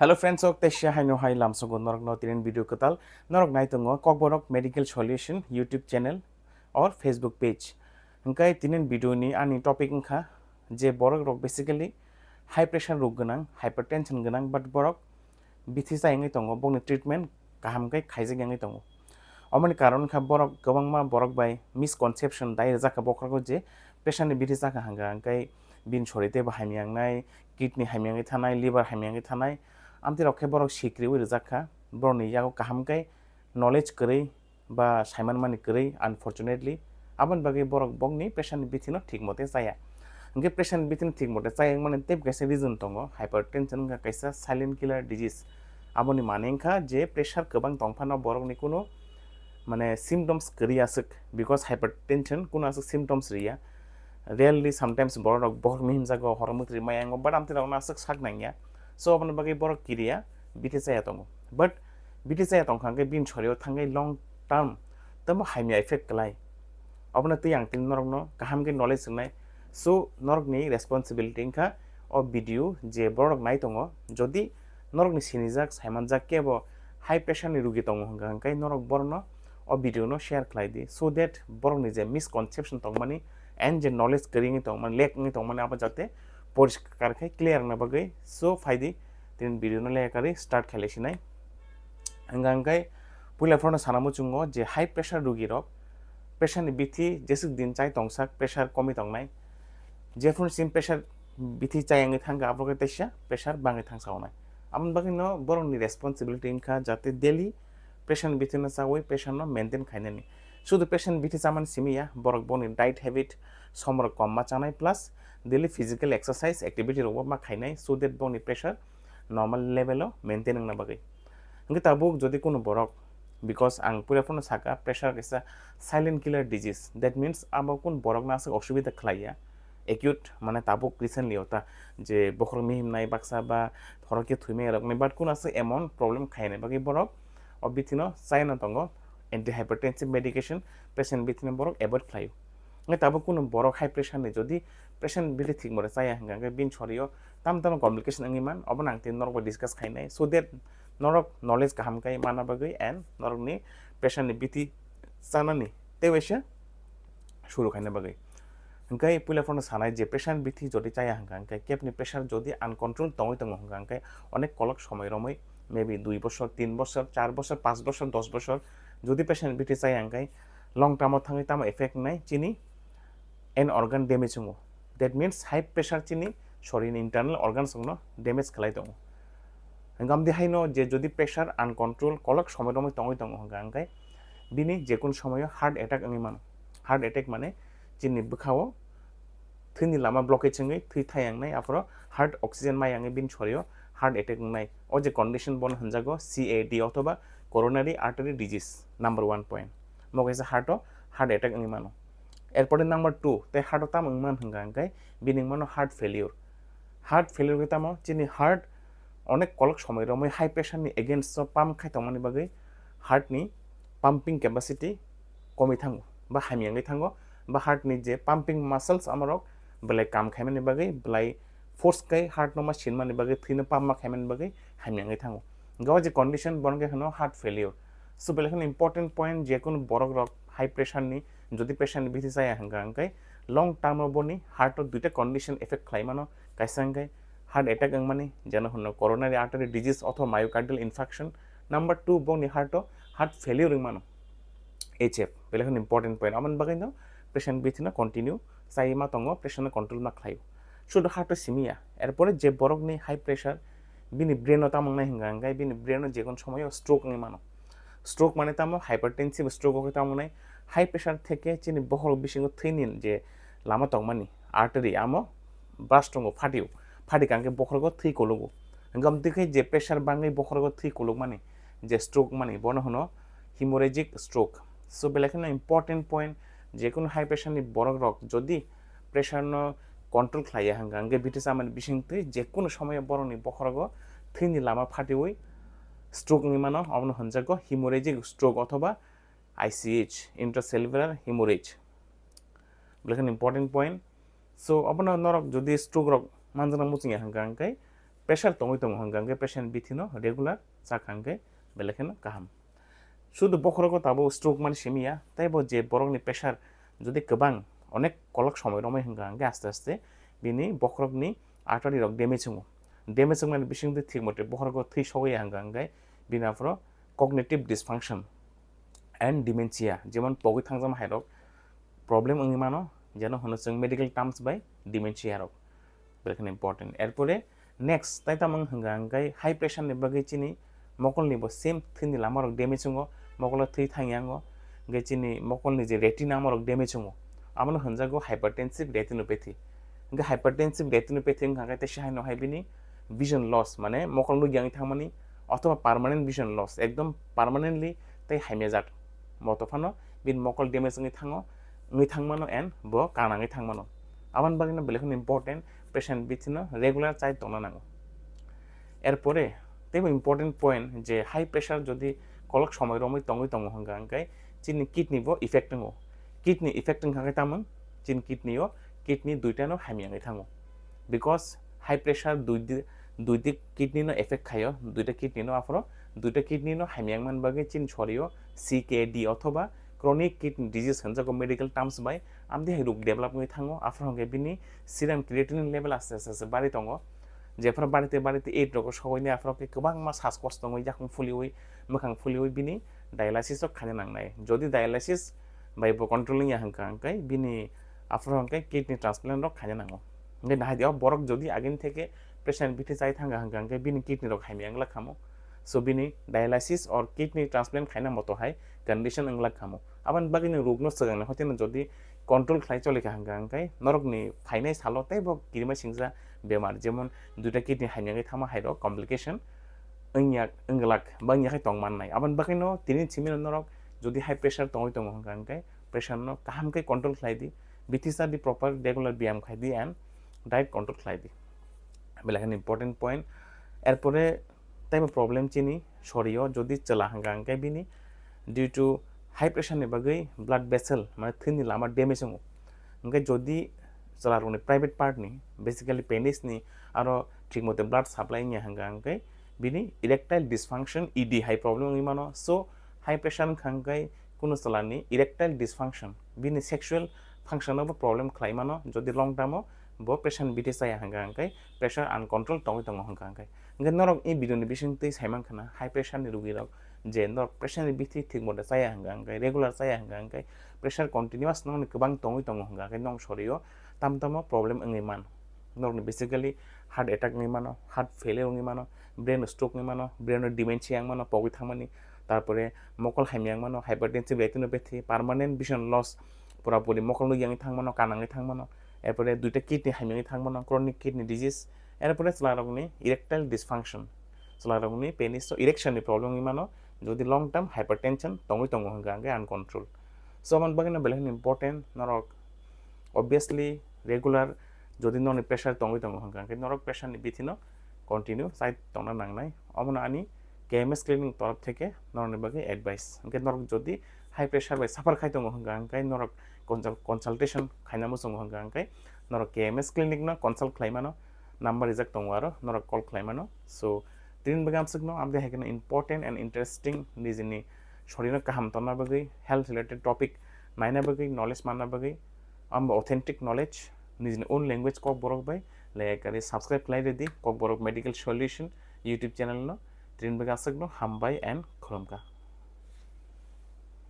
Hello friends, ok tesya haino hai lamso go norok no tirin video katal norok nai tongo kokborok medical solution YouTube channel or Facebook page. Hingkai tinin video ni ani topic ngkha je borok rok basically high pressure rog gunang hypertension gunang but borok bithi sa ngai tongo bongni treatment kaham kai khaije ngai tongo. Amani karon kha borok gobangma borok bai misconception dai jaka bokrako je pressure ni bithi jaka hanga hingkai bin sorite ba haimyang nai kidney haimyangi thanai liver haimyangi thanai amti rokhe borok sikri ui rijaka boroni yago kahamkai knowledge korei ba saiman mani korei unfortunately abon bagi borok bongni pressure ni bithino thik mote chaya hingke pressure ni bithino thik mote chaya mane tep kaisa reason tongo hypertension ka kaisa silent killer disease aboni mane wngkha je pressure kobang tongphano borok ni kuno mane symptoms kori asuk because hypertension kuno asuk symptoms riya rarely sometimes borok bor mihim jago hormutri mayango but amti rok asuk sak nangya so aboni bagi borok kiriya bithi chaya tongo but bithi chaya tongkhangke bin soreo thangai long term tamo haimya effect klai abona tiyang tin norok no kaham ke knowledge nai so norok ni responsibility ingkha o video je borok nai tongo jodi norok ni sinijak saimanjak kebo high pressure ni rugi tongo hangkai norok borno o video no share khlai di so that borok ni je misconception tongmani and je knowledge kering tongmani lek ni tongmani aba jate পরিষ্কার খাই clear না বাগৈ so ফাইদি তিন video না লেকারি start খেলেছি নাই হঙ্গাঙ্গাই পুইলা ফরনা সানামু চুঙ্গো যে high pressure রোগী rock pressure ni bithi jesuk din chai tongsak pressure komi tongnai jefun sim pressure bithi chai angi thanga abroke tesya pressure bangi thangsaonai amon bagi no borong ni responsibility ingkha jate daily pressure ni bithi na chawai pressure no maintain khainani শুধু patient Bithi চামান সিমিয়া বরক বনি diet habit Samar com চানাই plus daily physical exercise activity ro ma khainai so that boni pressure normal level o maintain na bagai ngi tabuk jodi kono borok because ang pura phone saka pressure kaisa silent killer disease that means abo kon borok na অসুবিধা khlaiya acute মানে tabuk recently ota je bokhor mihim nai baksa ba thoroke thuime rok ni but kon ase emon problem khaine bagai borok obithino chaina tongo antihypertensive medication patient bithino borok avoid khlaio ngai tabo kono borok high pressure ni jodi patient bithi thik mora chaya hanga bin sorio tam complication angiman obonang tin norok discuss khainai so that norok knowledge kaham kai mana bagai and norok ni patient ni bithi sanani tewesha shuru khaina bagai hangkai puila phone sanai je patient bithi jodi chaya hanga hangkai kepni pressure jodi uncontrol tongoi tong hanga hangkai onek kolok সময় রমই maybe 2 বছর 3 বছর 4 বছর 5 বছর 10 বছর যদি patient bithi chaya hangkai long term thangai tam effect nai chini an organ damage hungo that means high pressure chini shorin internal organs no damage khlai dong hangam di haino je jodi pressure uncontrol kolok সময় রমই tongoi tong hanga hangkai bini jekun সময়ও heart attack angi man heart attack mane chini bkhao thini lama blockage ngai thui thayang nai apro heart oxygen mai angi bin sorio heart attack nai o je condition bon hanjago CAD অথবা coronary artery disease number 1 point mogaisa heart attack angi mano এরপরে number 2 তে heart তাম মান হঙ্গাঙ্গাই বিনিং মানো heart failure কে তামো চিনি heart অনেক কলক সময় রমই high pressure নি এগেইনস্ট পাম্প খাই তমানি বাগৈ হার্ট নি পাম্পিং ক্যাপাসিটি কমি থাঙ্গো বা হামিয়াঙ্গি থাঙ্গো বা হার্ট নি যে পাম্পিং মাসলস আমারক বলাই কাম খাইমানি বাগৈ বলাই ফোর্স কাই হার্ট নো মাসিন মানি বাগৈ থিনো পাম্প মা খাইমানি বাগৈ হামিয়াঙ্গি থাঙ্গো গাও যে কন্ডিশন বনকে হনো হার্ট ফেলিওর সো বেলেখন ইম্পর্টেন্ট পয়েন্ট যে কোন বড় রক হাই প্রেসার নি যদি পেশেন্ট বিথি চাই হঙ্গাঙ্গাই লং টার্ম বনি হার্টর দুইটা কন্ডিশন এফেক্ট খাই মানো কাইসাঙ্গাই হার্ট অ্যাটাক মানে যেন হন করোনারি আর্টারি ডিজিজ অথবা মায়োকার্ডিয়াল ইনফেকশন নাম্বার 2 বনি হার্ট ফেলিওর মানো HF বেলেখন ইম্পর্টেন্ট পয়েন্ট আমন বাগাই ন পেশেন্ট বিথিনা কন্টিনিউ চাই মা তঙ্গ পেশেন্ট কন্ট্রোল না খাইও শুধু হার্টর সিমিয়া এরপরে যে বরক নি হাই প্রেসার বিনি ব্রেনও তামংনাই হঙ্গাঙ্গাই বিনি ব্রেনও যে কোন সময় স্ট্রোক নি মানো স্ট্রোক মানে তামো হাইপারটেনসিভ স্ট্রোক ওকে তামংনাই হাই প্রেসার থেকে চিনি বহল বিশিঙ্গ থৈনিন যে লামা তংমানি আর্টারি আমো ব্রাস্টঙ্গ ফাটি কাঙ্কে বখরগ থৈ কলগো গম দিকে যে প্রেসার বাঙ্গাই বখরগ থৈ কলগ মানে যে স্ট্রোক মানে বন হনো হিমোরেজিক স্ট্রোক সো বেলেখানে ইম্পর্টেন্ট পয়েন্ট যে কোনো হাই প্রেসার নি বরক রক যদি প্রেসার ন কন্ট্রোল খাইয়া হাঙ্গাঙ্গে বিটিস আমার বিশিংতে যে কোনো সময় বরনি বখরগ থৈনি লামা ফাটি ওই স্ট্রোক নি মানো অবন হনজাগো হিমোরেজিক স্ট্রোক অথবা ICH intracellular hemorrhage belekan important point so apna norok jodi stroke rok manjana muching hangkai pressure tongi tongo hangangge patient bithino regular sakangge belekeno kaham শুধু বখরক তাবো স্ট্রোক মানে সেমিয়া তাইবো যে বরকনি প্রেসার যদি গোबां অনেক কলক সময় রমাই হঙ্গাঙ্গে আস্তে আস্তে বিনি বখরকনি আর্টারি রক ড্যামেজ মানে বিশিং ঠিক মতে বখরক থৈ সগৈ হঙ্গাঙ্গে বিনাফ্র কগনিটিভ ডিসফাংশন এন্ড ডিমেনশিয়া যেমন পগৈ থাংজাম হাইরক প্রবলেম ওই মানো যেন হনো जों মেডিকেল টার্মস বাই ডিমেনশিয়া রক বেখানে ইম্পর্টেন্ট এরপরে নেক্সট তাই তামং হঙ্গাঙ্গে হাই প্রেসার নি বাগৈ চিনি মকলনিবো সেম থৈনি লামারক ড্যামেজ মকলা থৈ থাङियाङो গেচিনি মকলনি যে রেটিনা আমরক ড্যামেজ হङो আমনো হনজাগো হাইপারটেনসিভ রেটিনোপ্যাথি হাইপারটেনসিভ রেটিনোপ্যাথি হাগাতে সাহায্য হাইবিনি ভিশন লস মানে মকল লুগিয়াং থাংমানি অথবা পার্মানেন্ট ভিশন লস একদম পার্মানেন্টলি তাই হাইমেজাট মতফানো বিন মকল ড্যামেজ ङै থাংমানো এন ব কানাङै থাংমানো আমান বাগিনা বেলেখন ইম্পর্টেন্ট পেশেন্ট বিথিনো রেগুলার চাই তংনা নাঙো এরপরে তেমন ইম্পর্টেন্ট পয়েন্ট যে হাই প্রেসার যদি কলক সময় রমই তঙ্গই তঙ্গ হঙ্গাঙ্গাই চিনি কিডনিবো ইফেক্ট দङ কিডনি ইফেক্ট হঙ্গাঙ্গাই তামং চিন কিডনিও কিডনি দুইটানো হামিয়াङै থাङो বিকজ হাই প্রেসার দুই দিক কিডনিনো এফেক্ট খায় দুইটা কিডনিনো আফর দুইটা কিডনিনো হামিয়াং মানবাগে চিন ছড়িও সিকেডি অথবা ক্রনিক কিডনি ডিজিজ হনজাগো মেডিকেল টার্মস বাই আমদি হাই রোগ ডেভেলপ ङै থাङो আফর হঙ্গে বিনি সিরাম ক্রিয়েটিনিন লেভেল আস্তে আস্তে বাড়ি দङ যেফोरा बारिते एट रग सगयनि आफोरावके गोबां मा सासकस दङ जाखं फुलिवै मोखां फुलिवै बिनि डायलासिस खानो नांनाय जदि डायलासिस बायबो कंट्रोलिंग या हंकांकाय बिनि आफोरावके किडनी ट्रान्सप्लान्ट रग खानो नांगौ ओंखाय नाहायदियाव बरक जदि आगिन थेके पेशेंट बिथि जाय थांगा हंकांकाय बिनि किडनी रग हामियांगला खामो सो बिनि डायलासिस और किडनी ट्रान्सप्लान्ट खायना मतहाय कंडिशन अंगला खामो आबान बागिनि रोगनो सगांना हतेन जदि कंट्रोल खालाय चलेका हंकांकाय नरकनि फाइनाय सालताय ब किरिमा सिंजा बेमार जेमन दुटा किडनी हाइनाङै थामा हाइरो कम्प्लिकेशन अंगलाक बांयाखै तंगमाननाय आबान बाखैनो तिनि छिमिन नरक जदि हाई प्रेसार तंगै तंग हंगांकाय प्रेसार न काहामकै कंट्रोल खालायदि बिथिसा दि प्रॉपर रेगुलर ब्यायाम खायदि एंड डाइट कंट्रोल खालायदि बेलाखान इम्पोर्टेंट पॉइंट एरपरे ताइम प्रॉब्लेम चिनि शरीयो जदि चला हंगांकाय बिनि ड्यू टू हाई प्रेसार नि बागै ब्लड वेसल माने थैनि लामा डैमेज हङो ओंखाय जदि चलारनि प्राइवेट पार्ट नि बेसिकली पेनिस नि आरो ठीक मते ब्लड सप्लाई नि हंगांकाय बिनि इरेक्टाइल डिसफंक्शन ईडी हाई प्रॉब्लम इमानो सो हाई प्रेसार खांकाय कुनो चलानि इरेक्टाइल डिसफंक्शन बिनि सेक्सुअल फंक्शन अब प्रॉब्लम खाइमानो जदि लॉन्ग टर्म ब पेशेंट बिथि जाया हंगांकाय प्रेसार अनकंट्रोल तंग हंगांकाय ओंखाय नरक इ भिडियोनि बिसिंतै साइमानखाना हाई प्रेसार नि रुगिरक जे नरक प्रेसार बिथि ठीक मते जाया हंगांकाय रेगुलर जाया हंगांकाय प्रेसार कंटिन्यूअस नंग गोबां तंग हंगांकाय नंग सरियो तामतामो प्रॉब्लेम अंगै मान नरक बेसिकली हार्ट अटैक ङै मानो हार्ट फेलियर ङै मानो ब्रेन स्ट्रोक ङै मानो ब्रेन डिमेंशिया मानो पगै थांमानि तारपरे मकल हाइमियां मानो हाइपारटेंसिव रेटिनोपैथी पार्मानेंट विजन लस पुरापुरी मकल लुगियाङै थांमानो कानाङै थांमानो एरपरे दुइटा किडनी हाइमियाङै थांमानो क्रोनिक किडनी डिजीज एरपरे चलारगनि इरेक्टाइल डिसफंक्शन चलारगनि पेनिस इरेक्शन नि प्रॉब्लम ङै मानो जदि लॉन्ग टर्म हाइपरटेंशन तंग हंगांगे अनकंट्रोल सो मन बागैना बेलेन इम्पोर्टेंट नरक obviously regular যদি নন প্রেসার তঙ্গই তঙ্গ হंगांगे নরক প্রেসার নি বিথিনো কন্টিনিউ সাইড তংনা নাংনাই অমন আনি KMS ক্লিনিক তরফ থেকে নরনের বাগে অ্যাডভাইস ওকে নরক যদি হাই প্রেসার বাই সাফার খাই তঙ্গ হंगांगे নরক কনসালটেশন খাইনামু সঙ্গ হंगांगे নরক KMS ক্লিনিক ন কনসাল্ট খাইমানো নাম্বার ইজাক তঙ্গ আरो নরক কল খাইমানো সো তিন বাগে আমসগনো আমদে হেকেনা ইম্পর্টেন্ট এন্ড ইন্টারেস্টিং নিজিনি শরীর কাহাম তনা বাগে হেলথ রিলেটেড টপিক নাইনা বাগে নলেজ মানা बागै आम ऑथेंटिक नॉलेज निजनि ओन लैंग्वेज कक बरक बाय लाइक आरो सब्सक्राइब खालायदि कक बरक मेडिकल सल्यूशन यूट्यूब चैनल न ट्रेन बगा सकनो हामबाय एंड खुलुमगा।